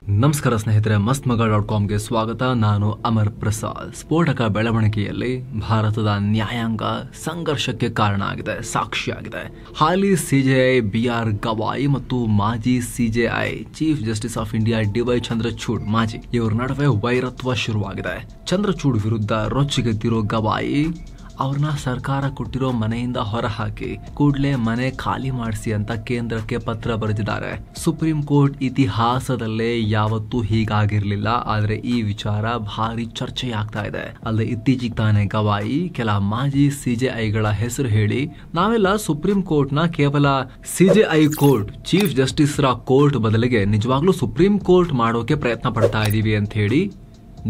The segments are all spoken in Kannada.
ನಮಸ್ಕಾರ ಸ್ನೇಹಿತರೆ, mastmaga.comಗೆ ಸ್ವಾಗತ. ನಾನು ಅಮರ್ ಪ್ರಸಾದ್. ಸ್ಫೋಟಕ ಬೆಳವಣಿಗೆಯಲ್ಲಿ ಭಾರತದ ನ್ಯಾಯಾಂಗ ಸಂಘರ್ಷಕ್ಕೆ ಕಾರಣ ಆಗಿದೆ, ಸಾಕ್ಷಿಯಾಗಿದೆ. ಹಾಲಿ ಸಿಜೆಐ ಬಿಆರ್ ಗವಾಯಿ ಮತ್ತು ಮಾಜಿ CJI chief justice of India DY Chandrachud ಮಾಜಿ ಇವರ ನಡುವೆ ವೈರತ್ವ ಶುರುವಾಗಿದೆ. ಚಂದ್ರಚೂಡ್ ವಿರುದ್ಧ ರೊಚ್ಚಿಗೆದ್ದಿರೋ ಗವಾಯಿ ಅವ್ರನ್ನ ಸರ್ಕಾರ ಕೊಟ್ಟಿರೋ ಮನೆಯಿಂದ ಹೊರಹಾಕಿ ಕೂಡಲೇ ಮನೆ ಖಾಲಿ ಮಾಡಿಸಿ ಅಂತ ಕೇಂದ್ರಕ್ಕೆ ಪತ್ರ ಬರೆದಿದ್ದಾರೆ. ಸುಪ್ರೀಂ ಕೋರ್ಟ್ ಇತಿಹಾಸದಲ್ಲೇ ಯಾವತ್ತೂ ಹೀಗಾಗಿರ್ಲಿಲ್ಲ. ಆದ್ರೆ ಈ ವಿಚಾರ ಭಾರಿ ಚರ್ಚೆಯಾಗ್ತಾ ಇದೆ. ಅಲ್ಲದೆ ಇತ್ತೀಚೆಗೆ ತಾನೇ ಗವಾಯಿ ಕೆಲ ಮಾಜಿ ಸಿಜೆಐಗಳ ಹೆಸರು ಹೇಳಿ ನಾವೆಲ್ಲ ಸುಪ್ರೀಂ ಕೋರ್ಟ್ ನ ಕೇವಲ ಸಿಜೆಐ ಕೋರ್ಟ್, ಚೀಫ್ ಜಸ್ಟಿಸ್ ರ ಕೋರ್ಟ್ ಬದಲಿಗೆ ನಿಜವಾಗ್ಲೂ ಸುಪ್ರೀಂ ಕೋರ್ಟ್ ಮಾಡೋಕೆ ಪ್ರಯತ್ನ ಪಡ್ತಾ ಇದೀವಿ ಅಂತ ಹೇಳಿ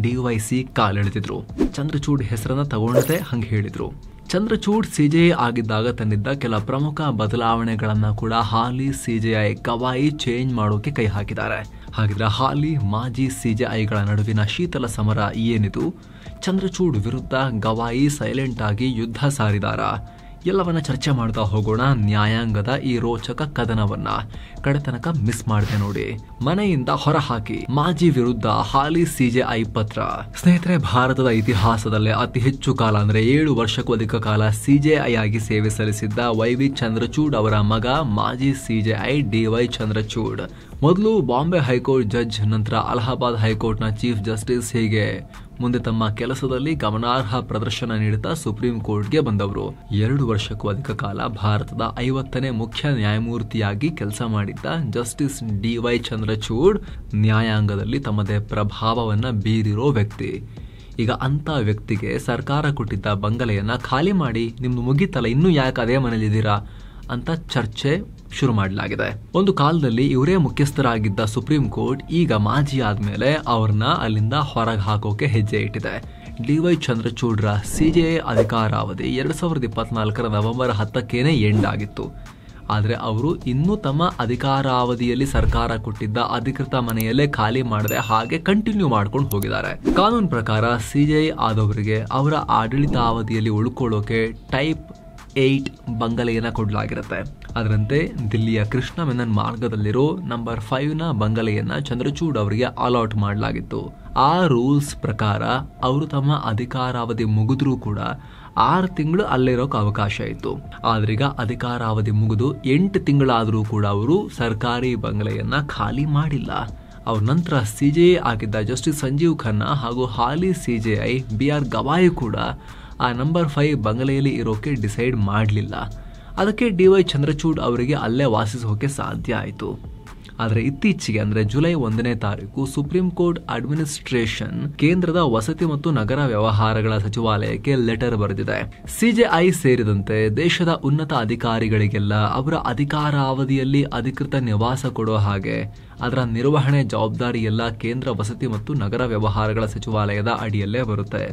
ಡಿವೈಸಿ ಕಾಲೆಳೆದಿದ್ರು. ಚಂದ್ರಚೂಡ್ ಹೆಸರನ್ನ ತಗೊಂಡೇ ಹಂಗೆ ಹೇಳಿದ್ರು. ಚಂದ್ರಚೂಡ್ ಸಿಜೆಐ ಆಗಿದ್ದಾಗ ತಂದಿದ್ದ ಕೆಲ ಪ್ರಮುಖ ಬದಲಾವಣೆಗಳನ್ನ ಕೂಡ ಹಾಲಿ ಸಿಜೆಐ ಗವಾಯಿ ಚೇಂಜ್ ಮಾಡೋಕೆ ಕೈ ಹಾಕಿದ್ದಾರೆ. ಹಾಗಿದ್ರೆ ಹಾಲಿ ಮಾಜಿ ಸಿಜೆಐಗಳ ನಡುವಿನ ಶೀತಲ ಸಮರ ಏನಿದು? ಚಂದ್ರಚೂಡ್ ವಿರುದ್ಧ ಗವಾಯಿ ಸೈಲೆಂಟ್ ಆಗಿ ಯುದ್ಧ ಸಾರಿದಾರ? ಎಲ್ಲವನ್ನ ಚರ್ಚೆ ಮಾಡ್ತಾ ಹೋಗೋಣ. ನ್ಯಾಯಾಂಗದ ಈ ರೋಚಕ ಕದನವನ್ನ ಕಡೆತನಕ ಮಿಸ್ ಮಾಡಿದೆ ನೋಡಿ. ಮನೆಯಿಂದ ಹೊರಹಾಕಿ ಮಾಜಿ ವಿರುದ್ಧ ಹಾಲಿ ಸಿಜೆಐ ಪತ್ರ. ಸ್ನೇಹಿತರೆ, ಭಾರತದ ಇತಿಹಾಸದಲ್ಲೇ ಅತಿ ಹೆಚ್ಚು ಕಾಲ ಅಂದ್ರೆ 7 ವರ್ಷಕ್ಕೂ ಅಧಿಕ ಕಾಲ ಸಿಜೆಐ ಆಗಿ ಸೇವೆ ಸಲ್ಲಿಸಿದ್ದ ವೈ.ವಿ. ಚಂದ್ರಚೂಡ್ ಅವರ ಮಗ ಮಾಜಿ ಸಿಜೆಐ ಡಿವೈ ಚಂದ್ರಚೂಡ್ ಮೊದಲು ಬಾಂಬೆ ಹೈಕೋರ್ಟ್ ಜಡ್ಜ್, ನಂತರ ಅಲಹಾಬಾದ್ ಹೈಕೋರ್ಟ್ ನ ಚೀಫ್ ಜಸ್ಟಿಸ್, ಹೀಗೆ ಮುಂದೆ ತಮ್ಮ ಕೆಲಸದಲ್ಲಿ ಗಮನಾರ್ಹ ಪ್ರದರ್ಶನ ನೀಡುತ್ತಾ ಸುಪ್ರೀಂ ಕೋರ್ಟ್ಗೆ ಬಂದವರು. 2 ವರ್ಷಕ್ಕೂ ಅಧಿಕ ಕಾಲ ಭಾರತದ 50ನೇ ಮುಖ್ಯ ನ್ಯಾಯಮೂರ್ತಿಯಾಗಿ ಕೆಲಸ ಮಾಡಿದ್ದ ಜಸ್ಟಿಸ್ ಡಿವೈ ಚಂದ್ರಚೂಡ್ ನ್ಯಾಯಾಂಗದಲ್ಲಿ ತಮ್ಮದೇ ಪ್ರಭಾವವನ್ನ ಬೀರಿರೋ ವ್ಯಕ್ತಿ. ಈಗ ಅಂತ ವ್ಯಕ್ತಿಗೆ ಸರ್ಕಾರ ಕೊಟ್ಟಿದ್ದ ಬಂಗಲೆಯನ್ನ ಖಾಲಿ ಮಾಡಿ ನಿಮ್ದು ಮುಗಿತಲ್ಲ, ಇನ್ನೂ ಯಾಕೆ ಅದೇ ಮನೇಲಿದ್ದೀರಾ ಅಂತ ಚರ್ಚೆ ಶುರು ಮಾಡಲಾಗಿದೆ. ಒಂದು ಕಾಲದಲ್ಲಿ ಇವರೇ ಮುಖ್ಯಸ್ಥರಾಗಿದ್ದ ಸುಪ್ರೀಂ ಕೋರ್ಟ್ ಈಗ ಮಾಜಿ ಆದ್ಮೇಲೆ ಅವ್ರನ್ನ ಅಲ್ಲಿಂದ ಹೊರಗೆ ಹಾಕೋಕೆ ಹೆಜ್ಜೆ ಇಟ್ಟಿದೆ. ಡಿವೈ ಚಂದ್ರಚೂಡ್ರ ಸಿಜೆಐ ಅಧಿಕಾರಾವಧಿ 2024 ನವೆಂಬರ್ 10 ಎಂಡ್ ಆಗಿತ್ತು. ಆದ್ರೆ ಅವರು ಇನ್ನೂ ತಮ್ಮ ಅಧಿಕಾರಾವಧಿಯಲ್ಲಿ ಸರ್ಕಾರ ಕೊಟ್ಟಿದ್ದ ಅಧಿಕೃತ ಮನೆಯಲ್ಲೇ ಖಾಲಿ ಮಾಡದೆ ಹಾಗೆ ಕಂಟಿನ್ಯೂ ಮಾಡ್ಕೊಂಡು ಹೋಗಿದ್ದಾರೆ. ಕಾನೂನು ಪ್ರಕಾರ ಸಿಜೆಐ ಆದವರಿಗೆ ಅವರ ಆಡಳಿತಾವಧಿಯಲ್ಲಿ ಉಳ್ಕೊಳ್ಳೋಕೆ ಟೈಪ್ 8 ಬಂಗಲೆಯನ್ನ ಕೊಡಲಾಗಿರುತ್ತೆ. ಅದರಂತೆ ದಿಲ್ಲಿಯ ಕೃಷ್ಣ ಮೆನನ್ ಮಾರ್ಗದಲ್ಲಿರೋ ನಂಬರ್ 5 ನ ಬಂಗಲೆಯನ್ನ ಚಂದ್ರಚೂಡ್ ಅವರಿಗೆ ಅಲಾಟ್ ಮಾಡಲಾಗಿತ್ತು. ಆ ರೂಲ್ಸ್ ಪ್ರಕಾರ ಅವರು ತಮ್ಮ ಅಧಿಕಾರಾವಧಿ ಮುಗಿದ್ರೂ ಕೂಡ 6 ತಿಂಗಳು ಅಲ್ಲಿರೋಕೆ ಅವಕಾಶ ಇತ್ತು. ಆದ್ರೀಗ ಅಧಿಕಾರಾವಧಿ ಮುಗಿದು 8 ತಿಂಗಳಾದ್ರೂ ಕೂಡ ಅವರು ಸರ್ಕಾರಿ ಬಂಗಲೆಯನ್ನ ಖಾಲಿ ಮಾಡಿಲ್ಲ. ಅವ್ರ ನಂತರ ಸಿಜೆಐ ಆಗಿದ್ದ ಜಸ್ಟಿಸ್ ಸಂಜೀವ್ ಖನ್ನಾ ಹಾಗೂ ಹಾಲಿ ಸಿಜೆಐ ಬಿಆರ್ ಗವಾಯಿ ಕೂಡ ಆ ನಂಬರ್ 5 ಬಂಗಲೆಯಲ್ಲಿ ಇರೋಕೆ ಡಿಸೈಡ್ ಮಾಡಲಿಲ್ಲ. ಅದಕ್ಕೆ ಡಿವೈ ಚಂದ್ರಚೂಡ್ ಅವರಿಗೆ ಅಲ್ಲೇ ವಾಸಿಸೋಕೆ ಸಾಧ್ಯ ಆಯಿತು. ಆದರೆ ಇತ್ತೀಚೆಗೆ ಅಂದ್ರೆ ಜುಲೈ 1ನೇ ತಾರೀಕು ಸುಪ್ರೀಂ ಕೋರ್ಟ್ ಅಡ್ಮಿನಿಸ್ಟ್ರೇಷನ್ ಕೇಂದ್ರದ ವಸತಿ ಮತ್ತು ನಗರ ವ್ಯವಹಾರಗಳ ಸಚಿವಾಲಯಕ್ಕೆ ಲೆಟರ್ ಬರೆದಿದೆ. ಸಿಜೆಐ ಸೇರಿದಂತೆ ದೇಶದ ಉನ್ನತ ಅಧಿಕಾರಿಗಳಿಗೆಲ್ಲ ಅವರ ಅಧಿಕಾರಾವಧಿಯಲ್ಲಿ ಅಧಿಕೃತ ನಿವಾಸ ಕೊಡೋ ಹಾಗೆ ಅದರ ನಿರ್ವಹಣೆ ಜವಾಬ್ದಾರಿ ಎಲ್ಲ ಕೇಂದ್ರ ವಸತಿ ಮತ್ತು ನಗರ ವ್ಯವಹಾರಗಳ ಸಚಿವಾಲಯದ ಅಡಿಯಲ್ಲೇ ಬರುತ್ತೆ.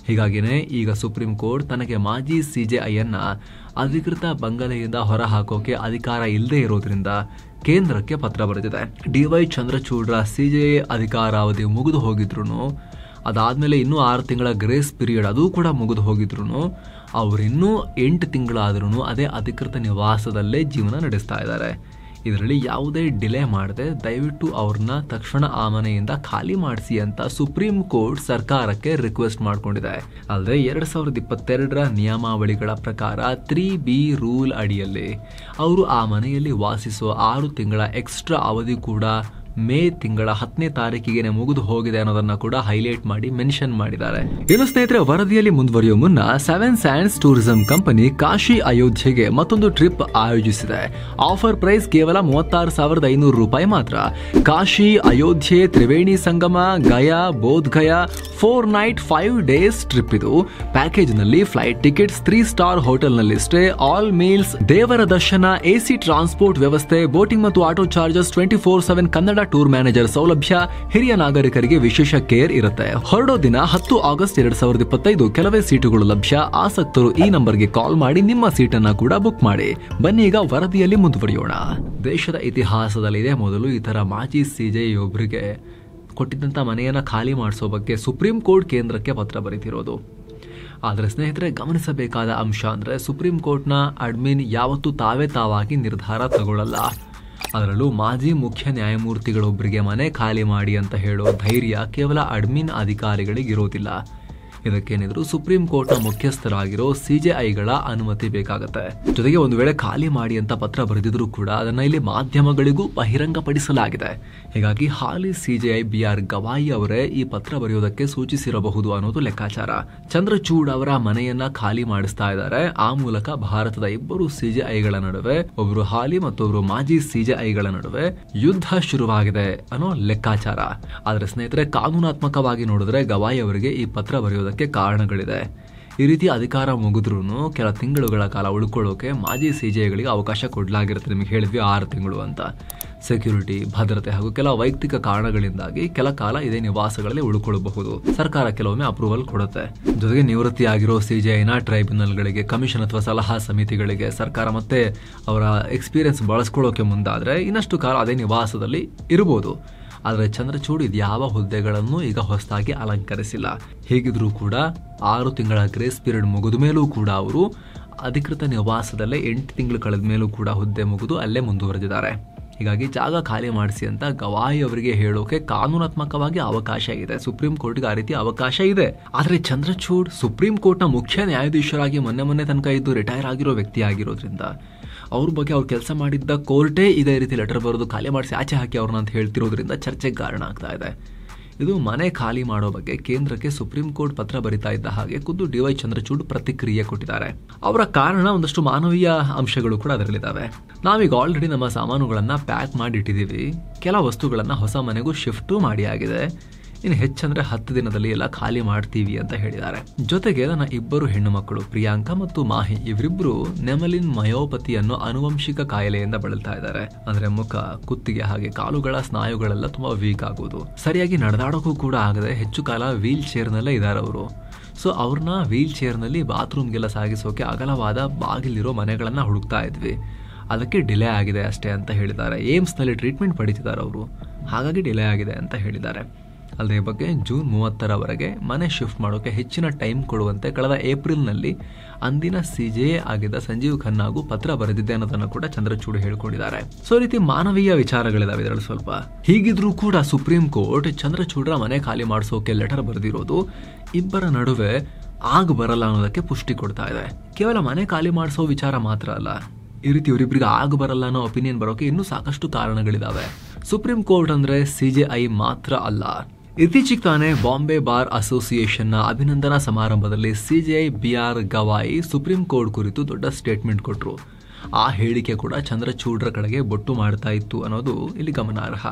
ಹೀಗಾಗಿನೇ ಈಗ ಸುಪ್ರೀಂ ಕೋರ್ಟ್ ತನಗೆ ಮಾಜಿ ಸಿಜೆಐಯನ್ನ ಅಧಿಕೃತ ಬಂಗಲೆಯಿಂದ ಹೊರ ಹಾಕೋಕೆ ಅಧಿಕಾರ ಇಲ್ಲದೆ ಇರೋದ್ರಿಂದ ಕೇಂದ್ರಕ್ಕೆ ಪತ್ರ ಬರೆದಿದೆ. ಡಿವೈ ಚಂದ್ರಚೂಡ್ರ ಸಿಜೆಐ ಅಧಿಕಾರಾವಧಿ ಮುಗಿದು ಹೋಗಿದ್ರು, ಅದಾದ್ಮೇಲೆ ಇನ್ನೂ 6 ತಿಂಗಳ ಗ್ರೇಸ್ ಪೀರಿಯಡ್ ಅದು ಕೂಡ ಮುಗಿದು ಹೋಗಿದ್ರು, ಅವರಿನ್ನೂ 8 ತಿಂಗಳಾದ್ರೂ ಅದೇ ಅಧಿಕೃತ ನಿವಾಸದಲ್ಲೇ ಜೀವನ ನಡೆಸ್ತಾ ಇದ್ದಾರೆ. ಇದರಲ್ಲಿ ಯಾವುದೇ ಡಿಲೇ ಮಾಡದೆ ದಯವಿಟ್ಟು ಅವ್ರನ್ನ ತಕ್ಷಣ ಆ ಮನೆಯಿಂದ ಖಾಲಿ ಮಾಡಿಸಿ ಅಂತ ಸುಪ್ರೀಂ ಕೋರ್ಟ್ ಸರ್ಕಾರಕ್ಕೆ ರಿಕ್ವೆಸ್ಟ್ ಮಾಡಿಕೊಂಡಿದೆ. ಅಲ್ಲದೆ 2022ರ ನಿಯಮಾವಳಿಗಳ ಪ್ರಕಾರ 3B ರೂಲ್ ಅಡಿಯಲ್ಲಿ ಅವರು ಆ ಮನೆಯಲ್ಲಿ ವಾಸಿಸುವ 6 ತಿಂಗಳ ಎಕ್ಸ್ಟ್ರಾ ಅವಧಿ ಕೂಡ ಮೇ ತಿಂಗಳ 10ನೇ ತಾರೀಕಿಗೆ ಮುಗಿದು ಹೋಗಿದೆ ಅನ್ನೋದನ್ನ ಕೂಡ ಹೈಲೈಟ್ ಮಾಡಿ ಮೆನ್ಷನ್ ಮಾಡಿದ್ದಾರೆ. ಇನ್ನು ಸ್ನೇಹಿತರೆ, ವರದಿಯಲ್ಲಿ ಮುಂದುವರಿಯುವ ಮುನ್ನ 7 ಸ್ಯಾಂಡ್ಸ್ ಟೂರಿಸಂ ಕಂಪನಿ ಕಾಶಿ ಅಯೋಧ್ಯೆಗೆ ಮತ್ತೊಂದು ಟ್ರಿಪ್ ಆಯೋಜಿಸಿದೆ. ಆಫರ್ ಪ್ರೈಸ್ ಕೇವಲ 36,500 ರೂಪಾಯಿ ಮಾತ್ರ. Kashi Ayodhya Triveni Sangam Gaya Bodh Gaya 4 night 5 days trip ಇದು. ಪ್ಯಾಕೇಜ್ ನಲ್ಲಿ ಫ್ಲೈಟ್ ಟಿಕೆಟ್ಸ್, 3 ಸ್ಟಾರ್ ಹೋಟೆಲ್ ನಲ್ಲಿ ಸ್ಟೇ, ಆಲ್ ಮೀಲ್ಸ್, ದೇವರ ದರ್ಶನ, ಎಸಿ ಟ್ರಾನ್ಸ್ಪೋರ್ಟ್ ವ್ಯವಸ್ಥೆ, ಬೋಟಿಂಗ್ ಮತ್ತು auto charges, 24/7 Kannada tour manager ಸೌಲಭ್ಯ, ಹಿರಿಯ ನಾಗರಿಕರಿಗೆ ವಿಶೇಷ ಕೇರ್ ಇರುತ್ತೆ. ಹೊರಡೋ ದಿನ 10 ಆಗಸ್ಟ್ 2025. ಕೆಲವೇ ಸೀಟುಗಳು ಲಭ್ಯ. ಆಸಕ್ತರು ಈ ನಂಬರ್ಗೆ ಕಾಲ್ ಮಾಡಿ ನಿಮ್ಮ ಸೀಟನ್ನ ಕೂಡ ಬುಕ್ ಮಾಡಿ. ಬನ್ನಿ ಈಗ ವರದಿಯಲ್ಲಿ ಮುಂದುವರಿಯೋಣ. ದೇಶದ ಇತಿಹಾಸದಲ್ಲಿದೆ ಮೊದಲು ಈ ತರ ಮಾಜಿ ಸಿಜೆಐ ಒಬ್ಬರಿಗೆ ಕೊಟ್ಟಿದ್ದಂತ ಮನೆಯನ್ನ ಖಾಲಿ ಮಾಡಿಸೋ ಬಗ್ಗೆ ಸುಪ್ರೀಂ ಕೋರ್ಟ್ ಕೇಂದ್ರಕ್ಕೆ ಪತ್ರ ಬರೆದಿರೋದು. ಆದರೆ ಸ್ನೇಹಿತರೆ, ಗಮನಿಸಬೇಕಾದ ಅಂಶ ಅಂದ್ರೆ ಸುಪ್ರೀಂ ಕೋರ್ಟ್ನ ಅಡ್ಮಿನ್ ಯಾವತ್ತೂ ತಾವೇ ತಾವಾಗಿ ನಿರ್ಧಾರ ತಗೊಳ್ಳಲ್ಲ. ಅದರಲ್ಲೂ ಮಾಜಿ ಮುಖ್ಯ ನ್ಯಾಯಮೂರ್ತಿಗಳೊಬ್ಬರಿಗೆ ಮನೆ ಖಾಲಿ ಮಾಡಿ ಅಂತ ಹೇಳೋ ಧೈರ್ಯ ಕೇವಲ ಅಡ್ಮಿನ್ ಅಧಿಕಾರಿಗಳಿಗಿರೋದಿಲ್ಲ. ಇದಕ್ಕೇನಿದ್ರು ಸುಪ್ರೀಂ ಕೋರ್ಟ್ನ ಮುಖ್ಯಸ್ಥರಾಗಿರೋ CJIಗಳ ಅನುಮತಿ ಬೇಕಾಗತ್ತೆ. ಜೊತೆಗೆ ಒಂದು ವೇಳೆ ಖಾಲಿ ಮಾಡಿ ಅಂತ ಪತ್ರ ಬರೆದಿದ್ರು ಕೂಡ ಅದನ್ನ ಇಲ್ಲಿ ಮಾಧ್ಯಮಗಳಿಗೂ ಬಹಿರಂಗಪಡಿಸಲಾಗಿದೆ. ಹೀಗಾಗಿ ಹಾಲಿ CJI BR ಗವಾಯಿ ಅವರೇ ಈ ಪತ್ರ ಬರೆಯೋದಕ್ಕೆ ಸೂಚಿಸಿರಬಹುದು ಅನ್ನೋದು ಲೆಕ್ಕಾಚಾರ. ಚಂದ್ರಚೂಡ್ ಅವರ ಮನೆಯನ್ನ ಖಾಲಿ ಮಾಡಿಸ್ತಾ ಇದ್ದಾರೆ. ಆ ಮೂಲಕ ಭಾರತದ ಇಬ್ಬರು CJIಗಳ ನಡುವೆ, ಒಬ್ರು ಹಾಲಿ ಮತ್ತೊಬ್ರು ಮಾಜಿ CJIಗಳ ನಡುವೆ ಯುದ್ಧ ಶುರುವಾಗಿದೆ ಅನ್ನೋ ಲೆಕ್ಕಾಚಾರ. ಆದ್ರೆ ಸ್ನೇಹಿತರೆ, ಕಾನೂನಾತ್ಮಕವಾಗಿ ನೋಡಿದ್ರೆ ಗವಾಯಿ ಅವರಿಗೆ ಈ ಪತ್ರ ಬರೆಯೋದಕ್ಕೆ ಕಾರಣಗಳಿದೆ. ಈ ರೀತಿ ಅಧಿಕಾರ ಮುಗಿದ್ರೂ ಕೆಲ ತಿಂಗಳುಗಳ ಕಾಲ ಉಳ್ಕೊಳ್ಳೋಕೆ ಮಾಜಿ CJIಗಳಿಗೆ ಅವಕಾಶ ಕೊಡಲಾಗಿರುತ್ತೆ. ನಿಮಗೆ ಹೇಳಿದ್ವಿ 6 ತಿಂಗಳು ಅಂತ. ಸೆಕ್ಯೂರಿಟಿ, ಭದ್ರತೆ ಹಾಗೂ ಕೆಲ ವೈಯಕ್ತಿಕ ಕಾರಣಗಳಿಂದಾಗಿ ಕೆಲ ಕಾಲ ಇದೇ ನಿವಾಸಗಳಲ್ಲಿ ಉಳ್ಕೊಳ್ಳಬಹುದು. ಸರ್ಕಾರ ಕೆಲವೊಮ್ಮೆ ಅಪ್ರೂವಲ್ ಕೊಡುತ್ತೆ. ಜೊತೆಗೆ ನಿವೃತ್ತಿಯಾಗಿರೋ CJIನ ಟ್ರೈಬ್ಯುನಲ್ಗಳಿಗೆ, ಕಮಿಷನ್ ಅಥವಾ ಸಲಹಾ ಸಮಿತಿಗಳಿಗೆ ಸರ್ಕಾರ ಮತ್ತೆ ಅವರ ಎಕ್ಸ್ಪೀರಿಯನ್ಸ್ ಬಳಸ್ಕೊಳ್ಳೋಕೆ ಮುಂದಾದ್ರೆ ಇನ್ನಷ್ಟು ಕಾಲ ಅದೇ ನಿವಾಸದಲ್ಲಿ ಇರಬಹುದು. ಆದರೆ ಚಂದ್ರಚೂಡ್ ಇದ್ಯಾವ ಹುದ್ದೆಗಳನ್ನು ಈಗ ಹೊಸದಾಗಿ ಅಲಂಕರಿಸಿಲ್ಲ. ಹೇಗಿದ್ರೂ ಕೂಡ 6 ತಿಂಗಳ ಗ್ರೇಸ್ ಪೀರಿಯಡ್ ಮುಗಿದ ಮೇಲೂ ಕೂಡ ಅವರು ಅಧಿಕೃತ ನಿವಾಸದಲ್ಲೇ 8 ತಿಂಗಳು ಕಳೆದ ಮೇಲೂ ಕೂಡ ಹುದ್ದೆ ಮುಗಿದು ಅಲ್ಲೇ ಮುಂದುವರೆದಿದ್ದಾರೆ. ಹೀಗಾಗಿ ಜಾಗ ಖಾಲಿ ಮಾಡಿಸಿ ಅಂತ ಗವಾಯಿ ಅವರಿಗೆ ಹೇಳೋಕೆ ಕಾನೂನಾತ್ಮಕವಾಗಿ ಅವಕಾಶ ಇದೆ. ಸುಪ್ರೀಂ ಕೋರ್ಟ್ಗೆ ಆ ರೀತಿ ಅವಕಾಶ ಇದೆ. ಆದರೆ ಚಂದ್ರಚೂಡ್ ಸುಪ್ರೀಂ ಕೋರ್ಟ್ನ ಮುಖ್ಯ ನ್ಯಾಯಾಧೀಶರಾಗಿ ಮೊನ್ನೆ ತನಕ ಇದ್ದು ರಿಟೈರ್ ಆಗಿರೋ ವ್ಯಕ್ತಿ ಆಗಿರೋದ್ರಿಂದ ಅವ್ರ ಬಗ್ಗೆ ಅವ್ರು ಕೆಲಸ ಮಾಡಿದ್ದ ಕೋರ್ಟೇ ಇದೇ ರೀತಿ ಲೆಟರ್ ಬರೋದು ಖಾಲಿ ಮಾಡಿಸಿ ಆಚೆ ಹಾಕಿ ಅವ್ರನ್ನ ಅಂತ ಹೇಳ್ತಿರೋದ್ರಿಂದ ಚರ್ಚೆಗೆ ಕಾರಣ ಆಗ್ತಾ ಇದೆ. ಇದು ಮನೆ ಖಾಲಿ ಮಾಡೋ ಬಗ್ಗೆ ಕೇಂದ್ರಕ್ಕೆ ಸುಪ್ರೀಂ ಕೋರ್ಟ್ ಪತ್ರ ಬರಿತಾ ಇದ್ದ ಹಾಗೆ ಖುದ್ದು DY ಚಂದ್ರಚೂಡ್ ಪ್ರತಿಕ್ರಿಯೆ ಕೊಟ್ಟಿದ್ದಾರೆ. ಅವರ ಕಾರಣ ಒಂದಷ್ಟು ಮಾನವೀಯ ಅಂಶಗಳು ಕೂಡ ಅದರಲ್ಲಿದ್ದಾವೆ. ನಾವೀಗ ಆಲ್ರೆಡಿ ನಮ್ಮ ಸಾಮಾನುಗಳನ್ನ ಪ್ಯಾಕ್ ಮಾಡಿ ಇಟ್ಟಿದ್ದೀವಿ. ಕೆಲ ವಸ್ತುಗಳನ್ನ ಹೊಸ ಮನೆಗೂ ಶಿಫ್ಟು ಮಾಡಿ ಆಗಿದೆ. ಇನ್ನು ಹೆಚ್ಚಂದ್ರೆ 10 ದಿನದಲ್ಲಿ ಎಲ್ಲ ಖಾಲಿ ಮಾಡ್ತೀವಿ ಅಂತ ಹೇಳಿದ್ದಾರೆ. ಜೊತೆಗೆ ನನ್ನ ಇಬ್ಬರು ಹೆಣ್ಣು ಮಕ್ಕಳು ಪ್ರಿಯಾಂಕಾ ಮತ್ತು ಮಾಹಿ, ಇವರಿಬ್ರು ನೆಮಲಿನ್ ಮಯೋಪತಿ ಅನ್ನೋ ಆನುವಂಶಿಕ ಕಾಯಿಲೆಯಿಂದ ಬಳಲ್ತಾ ಇದ್ದಾರೆ. ಅಂದ್ರೆ ಮುಖ, ಕುತ್ತಿಗೆ ಹಾಗೆ ಕಾಲುಗಳ ಸ್ನಾಯುಗಳೆಲ್ಲ ತುಂಬಾ ವೀಕ್ ಆಗೋದು, ಸರಿಯಾಗಿ ನಡೆದಾಡೋಕ್ಕೂ ಕೂಡ ಆಗದೆ ಹೆಚ್ಚು ಕಾಲ ವೀಲ್ ಚೇರ್ ನಲ್ಲೇ ಇದ್ದಾರೆ ಅವರು. ಸೊ ಅವ್ರನ್ನ ವೀಲ್ ಚೇರ್ ನಲ್ಲಿ ಬಾತ್ರೂಮ್ಗೆಲ್ಲ ಸಾಗಿಸೋಕೆ ಅಗಲವಾದ ಬಾಗಿಲಿರೋ ಮನೆಗಳನ್ನ ಹುಡುಕ್ತಾ ಇದ್ವಿ. ಅದಕ್ಕೆ ಡಿಲೇ ಆಗಿದೆ ಅಷ್ಟೇ ಅಂತ ಹೇಳಿದ್ದಾರೆ. ಏಮ್ಸ್ ನಲ್ಲಿ ಟ್ರೀಟ್ಮೆಂಟ್ ಪಡಿತಿದ್ದಾರೆ ಅವರು, ಹಾಗಾಗಿ ಡಿಲೇ ಆಗಿದೆ ಅಂತ ಹೇಳಿದ್ದಾರೆ. ಅಲ್ಲದೆ ಈ ಬಗ್ಗೆ ಜೂನ್ 30ರವರೆಗೆ ಮನೆ ಶಿಫ್ಟ್ ಮಾಡೋಕೆ ಹೆಚ್ಚಿನ ಟೈಮ್ ಕೊಡುವಂತೆ ಕಳೆದ ಏಪ್ರಿಲ್ನಲ್ಲಿ ಅಂದಿನ CJI ಆಗಿದ್ದ ಸಂಜೀವ್ ಖನ್ನಾಗೂ ಪತ್ರ ಬರೆದಿದ್ದೆ ಅನ್ನೋದನ್ನು ಕೂಡ ಚಂದ್ರಚೂಡ್ ಹೇಳ್ಕೊಂಡಿದ್ದಾರೆ. ಸೊ ಈ ರೀತಿ ಮಾನವೀಯ ವಿಚಾರಗಳಿದಾವೆ ಇದರಲ್ಲಿ ಸ್ವಲ್ಪ. ಹೀಗಿದ್ರೂ ಕೂಡ ಸುಪ್ರೀಂ ಕೋರ್ಟ್ ಚಂದ್ರಚೂಡ್ರ ಮನೆ ಖಾಲಿ ಮಾಡಿಸೋಕೆ ಲೆಟರ್ ಬರೆದಿರೋದು ಇಬ್ಬರ ನಡುವೆ ಆಗ ಬರಲ್ಲ ಅನ್ನೋದಕ್ಕೆ ಪುಷ್ಟಿ ಕೊಡ್ತಾ ಇದೆ. ಕೇವಲ ಮನೆ ಖಾಲಿ ಮಾಡಿಸೋ ವಿಚಾರ ಮಾತ್ರ ಅಲ್ಲ, ಈ ರೀತಿ ಇವರಿಬ್ಬರಿಗೆ ಆಗ ಬರಲ್ಲ ಅನ್ನೋ ಒಪಿನಿಯನ್ ಬರೋಕೆ ಇನ್ನೂ ಸಾಕಷ್ಟು ಕಾರಣಗಳಿದಾವೆ. ಸುಪ್ರೀಂ ಕೋರ್ಟ್ ಅಂದ್ರೆ CJI ಮಾತ್ರ ಅಲ್ಲ. ಇತ್ತೀಚೆಗೆ ತಾನೇ ಬಾಂಬೆ ಬಾರ್ ಅಸೋಸಿಯೇಷನ್ನ ಅಭಿನಂದನಾ ಸಮಾರಂಭದಲ್ಲಿ CJI BR Gavai supreme court ಕುರಿತು ದೊಡ್ಡ ಸ್ಟೇಟ್ಮೆಂಟ್ ಕೊಟ್ಟರು. ಆ ಹೇಳಿಕೆ ಕೂಡ ಚಂದ್ರಚೂಡ್ರ ಕಡೆಗೆ ಬೊಟ್ಟು ಮಾಡ್ತಾ ಇತ್ತು ಅನ್ನೋದು ಇಲ್ಲಿ ಗಮನಾರ್ಹ.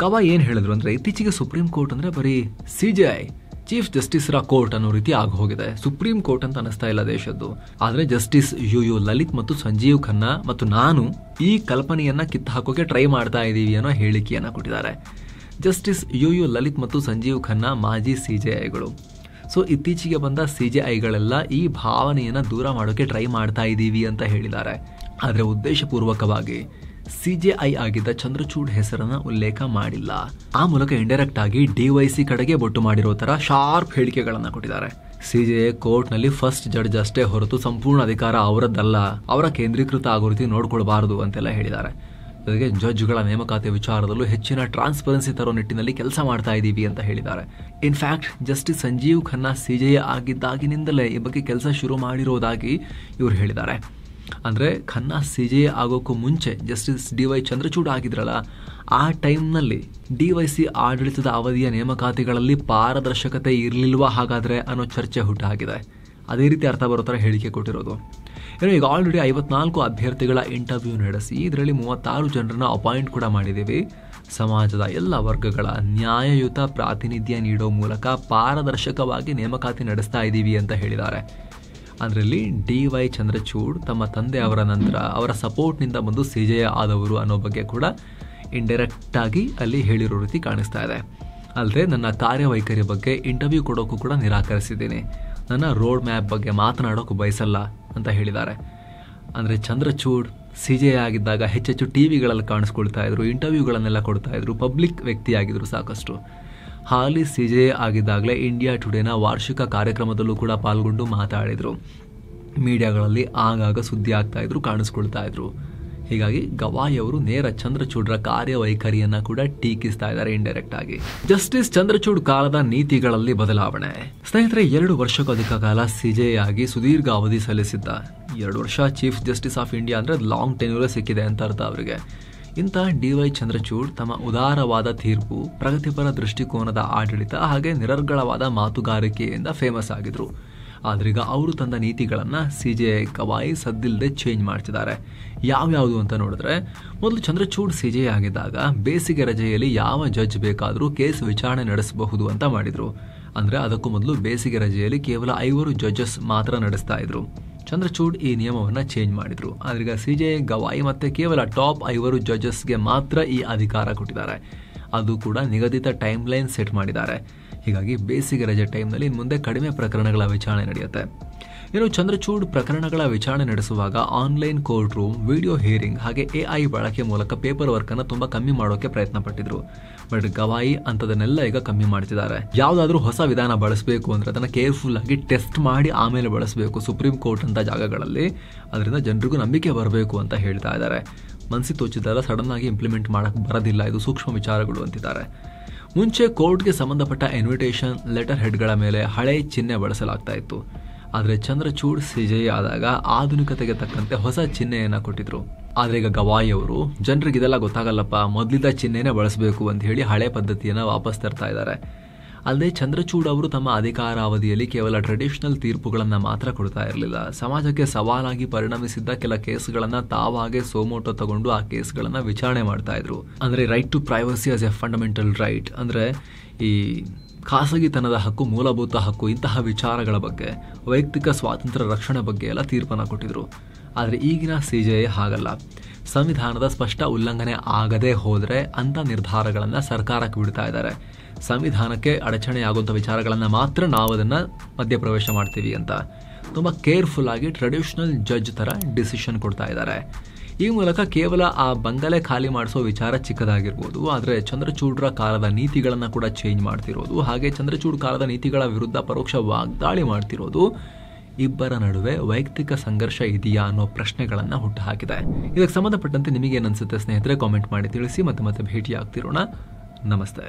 ಗವಾಯಿ ಏನ್ ಹೇಳಿದ್ರು ಅಂದ್ರೆ, ಇತ್ತೀಚೆಗೆ ಸುಪ್ರೀಂ ಕೋರ್ಟ್ ಅಂದ್ರೆ ಬರೀ CJI ಚೀಫ್ ಜಸ್ಟಿಸ್ರ ಕೋರ್ಟ್ ಅನ್ನೋ ರೀತಿ ಆಗ ಹೋಗಿದೆ. ಸುಪ್ರೀಂ ಕೋರ್ಟ್ ಅಂತ ಅನಿಸ್ತಾ ಇಲ್ಲ ದೇಶದ್ದು. ಆದ್ರೆ ಜಸ್ಟಿಸ್ UU ಲಲಿತ್ ಮತ್ತು ಸಂಜೀವ್ ಖನ್ನಾ ಮತ್ತು ನಾನು ಈ ಕಲ್ಪನೆಯನ್ನ ಕಿತ್ತು ಹಾಕೋಕೆ ಟ್ರೈ ಮಾಡ್ತಾ ಇದೀವಿ ಅನ್ನೋ ಹೇಳಿಕೆಯನ್ನ ಕೊಟ್ಟಿದ್ದಾರೆ. ಜಸ್ಟಿಸ್ UU ಲಲಿತ್ ಮತ್ತು ಸಂಜೀವ್ ಖನ್ನಾ ಮಾಜಿ CJIಗಳು. ಸೊ ಇತ್ತೀಚೆಗೆ ಬಂದ CJIಗಳೆಲ್ಲ ಈ ಭಾವನೆಯನ್ನ ದೂರ ಮಾಡೋಕೆ ಟ್ರೈ ಮಾಡ್ತಾ ಇದ್ದೀವಿ ಅಂತ ಹೇಳಿದ್ದಾರೆ. ಆದ್ರೆ ಉದ್ದೇಶಪೂರ್ವಕವಾಗಿ CJI ಆಗಿದ್ದ ಚಂದ್ರಚೂಡ್ ಹೆಸರನ್ನ ಉಲ್ಲೇಖ ಮಾಡಿಲ್ಲ. ಆ ಮೂಲಕ ಇಂಡೈರೆಕ್ಟ್ ಆಗಿ DYC ಕಡೆಗೆ ಬೊಟ್ಟು ಮಾಡಿರೋ ತರ ಶಾರ್ಪ್ ಹೇಳಿಕೆಗಳನ್ನ ಕೊಟ್ಟಿದ್ದಾರೆ. CJI ಕೋರ್ಟ್ ನಲ್ಲಿ ಫಸ್ಟ್ ಜಡ್ಜ್ ಅಷ್ಟೇ ಹೊರತು ಸಂಪೂರ್ಣ ಅಧಿಕಾರ ಅವರದ್ದಲ್ಲ, ಅವರ ಕೇಂದ್ರೀಕೃತ ಆಗೋ ರೀತಿ ನೋಡ್ಕೊಳ್ಬಾರದು ಅಂತೆಲ್ಲ ಹೇಳಿದ್ದಾರೆ. ಜೊತೆಗೆ ಜಡ್ಜ್ಗಳ ನೇಮಕಾತಿ ವಿಚಾರದಲ್ಲೂ ಹೆಚ್ಚಿನ ಟ್ರಾನ್ಸ್ಪರೆನ್ಸಿ ತರೋ ನಿಟ್ಟಿನಲ್ಲಿ ಕೆಲಸ ಮಾಡ್ತಾ ಇದ್ದೀವಿ ಅಂತ ಹೇಳಿದ್ದಾರೆ. In fact justice Sanjeev Khanna CJI ಆಗಿದ್ದಾಗಿನಿಂದಲೇ ಈ ಬಗ್ಗೆ ಕೆಲಸ ಶುರು ಮಾಡಿರೋದಾಗಿ ಇವರು ಹೇಳಿದ್ದಾರೆ. ಅಂದ್ರೆ ಖನ್ನಾ CJI ಆಗೋಕ್ಕೂ ಮುಂಚೆ ಜಸ್ಟಿಸ್ DY ಚಂದ್ರಚೂಡ್ ಆಗಿದ್ರಲ್ಲ, ಆ ಟೈಮ್ನಲ್ಲಿ DYC ಆಡಳಿತದ ಅವಧಿಯ ನೇಮಕಾತಿಗಳಲ್ಲಿ ಪಾರದರ್ಶಕತೆ ಇರಲಿಲ್ವಾ ಹಾಗಾದ್ರೆ ಅನ್ನೋ ಚರ್ಚೆ ಹುಟ್ಟಾಗಿದೆ. ಅದೇ ರೀತಿ ಅರ್ಥ ಬರೋ ಥರ ಹೇಳಿಕೆ ಕೊಟ್ಟಿರೋದು. ಏನೋ ಈಗ ಆಲ್ರೆಡಿ 54 ಅಭ್ಯರ್ಥಿಗಳ ಇಂಟರ್ವ್ಯೂ ನಡೆಸಿ ಇದರಲ್ಲಿ 36 ಜನರನ್ನ ಅಪಾಯಿಂಟ್ ಕೂಡ ಮಾಡಿದ್ದೀವಿ. ಸಮಾಜದ ಎಲ್ಲ ವರ್ಗಗಳ ನ್ಯಾಯಯುತ ಪ್ರಾತಿನಿಧ್ಯ ನೀಡೋ ಮೂಲಕ ಪಾರದರ್ಶಕವಾಗಿ ನೇಮಕಾತಿ ನಡೆಸ್ತಾ ಇದ್ದೀವಿ ಅಂತ ಹೇಳಿದ್ದಾರೆ. ಅದರಲ್ಲಿ DY ಚಂದ್ರಚೂಡ್ ತಮ್ಮ ತಂದೆ ಅವರ ನಂತರ ಅವರ ಸಪೋರ್ಟ್ನಿಂದ ಬಂದು CJI ಆದವರು ಅನ್ನೋ ಬಗ್ಗೆ ಕೂಡ ಇಂಡೈರೆಕ್ಟ್ ಆಗಿ ಅಲ್ಲಿ ಹೇಳಿರೋ ರೀತಿ ಕಾಣಿಸ್ತಾ ಇದೆ. ಅಲ್ಲದೆ ನನ್ನ ಕಾರ್ಯವೈಖರಿ ಬಗ್ಗೆ ಇಂಟರ್ವ್ಯೂ ಕೊಡೋಕ್ಕೂ ಕೂಡ ನಿರಾಕರಿಸಿದ್ದೀನಿ, ನನ್ನ ರೋಡ್ ಮ್ಯಾಪ್ ಬಗ್ಗೆ ಮಾತನಾಡೋಕೆ ಬಯಸಲ್ಲ ಅಂತ ಹೇಳಿದ್ದಾರೆ. ಅಂದರೆ ಚಂದ್ರಚೂಡ್ CJI ಆಗಿದ್ದಾಗ ಹೆಚ್ಚೆಚ್ಚು ಟಿವಿಗಳಲ್ಲಿ ಕಾಣಿಸ್ಕೊಳ್ತಾ ಇದ್ರು, ಇಂಟರ್ವ್ಯೂಗಳನ್ನೆಲ್ಲ ಕೊಡ್ತಾ ಇದ್ರು, ಪಬ್ಲಿಕ್ ವ್ಯಕ್ತಿಯಾಗಿದ್ರು ಸಾಕಷ್ಟು. ಹಾಲಿ CJI ಆಗಿದ್ದಾಗಲೇ ಇಂಡಿಯಾ ಟುಡೇನ ವಾರ್ಷಿಕ ಕಾರ್ಯಕ್ರಮದಲ್ಲೂ ಕೂಡ ಪಾಲ್ಗೊಂಡು ಮಾತಾಡಿದ್ರು. ಮೀಡಿಯಾಗಳಲ್ಲಿ ಆಗಾಗ ಸುದ್ದಿ ಆಗ್ತಾ ಇದ್ರು, ಕಾಣಿಸ್ಕೊಳ್ತಾ ಇದ್ರು. ಹೀಗಾಗಿ ಗವಾಯಿ ಅವರು ನೇರ ಚಂದ್ರಚೂಡ್ರ ಕಾರ್ಯವೈಖರಿಯನ್ನ ಕೂಡ ಟೀಕಿಸ್ತಾ ಇದ್ದಾರೆ ಇಂಡೈರೆಕ್ಟ್ ಆಗಿ. ಜಸ್ಟಿಸ್ ಚಂದ್ರಚೂಡ್ ಕಾಲದ ನೀತಿಗಳಲ್ಲಿ ಬದಲಾವಣೆ. ಸ್ನೇಹಿತರೆ, 2 ವರ್ಷಕ್ಕೂ ಅಧಿಕ ಕಾಲ ಸಿಜೆ ಆಗಿ ಸುದೀರ್ಘ ಅವಧಿ ಸಲ್ಲಿಸಿದ್ದ. 2 ವರ್ಷ ಚೀಫ್ ಜಸ್ಟಿಸ್ ಆಫ್ ಇಂಡಿಯಾ ಅಂದ್ರೆ ಲಾಂಗ್ ಟೆನ್ಯೂರ್ ಸಿಕ್ಕಿದೆ ಅಂತ ಅರ್ಥ ಅವರಿಗೆ. ಇಂಥ ಡಿ.ವೈ. ಚಂದ್ರಚೂಡ್ ತಮ್ಮ ಉದಾರವಾದ ತೀರ್ಪು, ಪ್ರಗತಿಪರ ದೃಷ್ಟಿಕೋನದ ಆಡಳಿತ ಹಾಗೆ ನಿರರ್ಗಳವಾದ ಮಾತುಗಾರಿಕೆಯಿಂದ ಫೇಮಸ್ ಆಗಿದ್ರು. ಆದ್ರೀಗ ಅವರು ತಂದ ನೀತಿಗಳನ್ನ ಸಿಜೆಐ ಗವಾಯಿ ಸದ್ದಿಲ್ಲದೆ ಚೇಂಜ್ ಮಾಡ್ತಿದ್ದಾರೆ. ಯಾವ್ಯಾವುದು ಅಂತ ನೋಡಿದ್ರೆ, ಮೊದಲು ಚಂದ್ರಚೂಡ್ ಸಿಜೆ ಆಗಿದ್ದಾಗ ಬೇಸಿಗೆ ರಜೆಯಲ್ಲಿ ಯಾವ ಜಡ್ಜ್ ಬೇಕಾದರೂ ಕೇಸ್ ವಿಚಾರಣೆ ನಡೆಸಬಹುದು ಅಂತ ಮಾಡಿದ್ರು. ಅಂದ್ರೆ ಅದಕ್ಕೂ ಮೊದಲು ಬೇಸಿಗೆ ರಜೆಯಲ್ಲಿ ಕೇವಲ 5 ಜಡ್ಜಸ್ ಮಾತ್ರ ನಡೆಸ್ತಾ ಇದ್ರು. ಚಂದ್ರಚೂಡ್ ಈ ನಿಯಮವನ್ನ ಚೇಂಜ್ ಮಾಡಿದ್ರು. ಆದ್ರೀಗ ಸಿಜೆ ಗವಾಯಿ ಮತ್ತೆ ಕೇವಲ ಟಾಪ್ 5 ಜಡ್ಜಸ್ಗೆ ಮಾತ್ರ ಈ ಅಧಿಕಾರ ಕೊಟ್ಟಿದ್ದಾರೆ. ಅದು ಕೂಡ ನಿಗದಿತ ಟೈಮ್ ಲೈನ್ ಸೆಟ್ ಮಾಡಿದ್ದಾರೆ. ಹೀಗಾಗಿ ಬೇಸಿಗೆ ರಜೆ ಟೈಮ್ನಲ್ಲಿ ಮುಂದೆ ಕಡಿಮೆ ಪ್ರಕರಣಗಳ ವಿಚಾರಣೆ ನಡೆಯುತ್ತೆ. ಇನ್ನು ಚಂದ್ರಚೂಡ್ ಪ್ರಕರಣಗಳ ವಿಚಾರಣೆ ನಡೆಸುವಾಗ online court room, video hearing ಹಾಗೆ AI ಬಳಕೆ ಮೂಲಕ ಪೇಪರ್ ವರ್ಕ್ ಅನ್ನು ತುಂಬಾ ಕಮ್ಮಿ ಮಾಡೋಕೆ ಪ್ರಯತ್ನ ಪಟ್ಟಿದ್ರು. ಬಟ್ ಗವಾಯಿ ಅಂತದನ್ನೆಲ್ಲ ಈಗ ಕಮ್ಮಿ ಮಾಡ್ತಿದ್ದಾರೆ. ಯಾವ್ದಾದ್ರೂ ಹೊಸ ವಿಧಾನ ಬಳಸಬೇಕು ಅಂದ್ರೆ ಅದನ್ನ ಕೇರ್ಫುಲ್ ಆಗಿ ಟೆಸ್ಟ್ ಮಾಡಿ ಆಮೇಲೆ ಬಳಸಬೇಕು ಸುಪ್ರೀಂ ಕೋರ್ಟ್ ಅಂತ ಜಾಗಗಳಲ್ಲಿ. ಅದರಿಂದ ಜನರಿಗೂ ನಂಬಿಕೆ ಬರಬೇಕು ಅಂತ ಹೇಳ್ತಾ ಇದ್ದಾರೆ. ಮನಸ್ಸಿಗೆ ತೋಚಿದ್ದೆಲ್ಲ ಸಡನ್ ಆಗಿ ಇಂಪ್ಲಿಮೆಂಟ್ ಮಾಡಕ್ ಬರೋದಿಲ್ಲ, ಇದು ಸೂಕ್ಷ್ಮ ವಿಚಾರಗಳು ಅಂತಿದ್ದಾರೆ. ಮುಂಚೆ ಕೋರ್ಟ್ಗೆ ಸಂಬಂಧಪಟ್ಟ ಇನ್ವಿಟೇಷನ್ ಲೆಟರ್ ಹೆಡ್ಗಳ ಮೇಲೆ ಹಳೆ ಚಿಹ್ನೆ ಬಳಸಲಾಗ್ತಾ ಇತ್ತು. ಆದರೆ ಚಂದ್ರಚೂಡ್ ಸಿಜೆ ಆದಾಗ ಆಧುನಿಕತೆಗೆ ತಕ್ಕಂತೆ ಹೊಸ ಚಿಹ್ನೆಯನ್ನ ಕೊಟ್ಟಿದ್ರು. ಆದ್ರೆ ಈಗ ಗವಾಯಿ ಅವರು ಜನರಿಗೆ ಇದೆಲ್ಲ ಗೊತ್ತಾಗಲ್ಲಪ್ಪ, ಮೊದಲಿದ್ದ ಚಿಹ್ನೆನೇ ಬಳಸಬೇಕು ಅಂತ ಹೇಳಿ ಹಳೆ ಪದ್ಧತಿಯನ್ನ ವಾಪಸ್ ತರ್ತಾ ಇದ್ದಾರೆ. ಅಲ್ಲದೆ ಚಂದ್ರಚೂಡ್ ಅವರು ತಮ್ಮ ಅಧಿಕಾರಾವಧಿಯಲ್ಲಿ ಕೇವಲ ಟ್ರೆಡಿಷನಲ್ ತೀರ್ಪುಗಳನ್ನ ಮಾತ್ರ ಕೊಡ್ತಾ ಇರಲಿಲ್ಲ. ಸಮಾಜಕ್ಕೆ ಸವಾಲಾಗಿ ಪರಿಣಮಿಸಿದ್ದ ಕೆಲ ಕೇಸ್ಗಳನ್ನ ತಾವಾಗೆ ಸೋಮೋಟೋ ತಗೊಂಡು ಆ ಕೇಸ್ಗಳನ್ನ ವಿಚಾರಣೆ ಮಾಡ್ತಾ ಇದ್ರು. ಅಂದ್ರೆ right to privacy as a fundamental right, ಅಂದ್ರೆ ಈ ಖಾಸಗಿತನದ ಹಕ್ಕು, ಮೂಲಭೂತ ಹಕ್ಕು, ಇಂತಹ ವಿಚಾರಗಳ ಬಗ್ಗೆ, ವೈಯಕ್ತಿಕ ಸ್ವಾತಂತ್ರ್ಯ ರಕ್ಷಣೆ ಬಗ್ಗೆ ಎಲ್ಲ ತೀರ್ಪನ್ನ ಕೊಟ್ಟಿದ್ರು. ಆದರೆ ಈಗಿನ ಸಿಜೆ ಹಾಗಲ್ಲ. ಸಂವಿಧಾನದ ಸ್ಪಷ್ಟ ಉಲ್ಲಂಘನೆ ಆಗದೆ ಹೋದ್ರೆ ಅಂತ ನಿರ್ಧಾರಗಳನ್ನ ಸರ್ಕಾರಕ್ಕೆ ಬಿಡ್ತಾ ಇದ್ದಾರೆ. ಸಂವಿಧಾನಕ್ಕೆ ಅಡಚಣೆಯಾಗುವಂಥ ವಿಚಾರಗಳನ್ನ ಮಾತ್ರ ನಾವು ಅದನ್ನ ಮಧ್ಯಪ್ರವೇಶ ಮಾಡ್ತೀವಿ ಅಂತ ತುಂಬಾ ಕೇರ್ಫುಲ್ ಆಗಿ ಟ್ರೆಡಿಷನಲ್ ಜಡ್ಜ್ ತರ ಡಿಸಿಷನ್ ಕೊಡ್ತಾ ಇದ್ದಾರೆ. ಈ ಮೂಲಕ ಕೇವಲ ಆ ಬಂಗಲೆ ಖಾಲಿ ಮಾಡಿಸೋ ವಿಚಾರ ಚಿಕ್ಕದಾಗಿರ್ಬೋದು, ಆದರೆ ಚಂದ್ರಚೂಡ್ರ ಕಾಲದ ನೀತಿಗಳನ್ನ ಕೂಡ ಚೇಂಜ್ ಮಾಡ್ತಿರೋದು, ಹಾಗೆ ಚಂದ್ರಚೂಡ್ ಕಾಲದ ನೀತಿಗಳ ವಿರುದ್ಧ ಪರೋಕ್ಷ ವಾಗ್ದಾಳಿ ಮಾಡ್ತಿರೋದು ಇಬ್ಬರ ನಡುವೆ ವೈಯಕ್ತಿಕ ಸಂಘರ್ಷ ಇದೆಯಾ ಅನ್ನೋ ಪ್ರಶ್ನೆಗಳನ್ನ ಹುಟ್ಟುಹಾಕಿದೆ. ಇದಕ್ಕೆ ಸಂಬಂಧಪಟ್ಟಂತೆ ನಿಮಗೇನು ಅನ್ಸುತ್ತೆ ಸ್ನೇಹಿತರೆ, ಕಾಮೆಂಟ್ ಮಾಡಿ ತಿಳಿಸಿ. ಮತ್ತೆ ಭೇಟಿ ಆಗ್ತಿರೋಣ. ನಮಸ್ತೆ.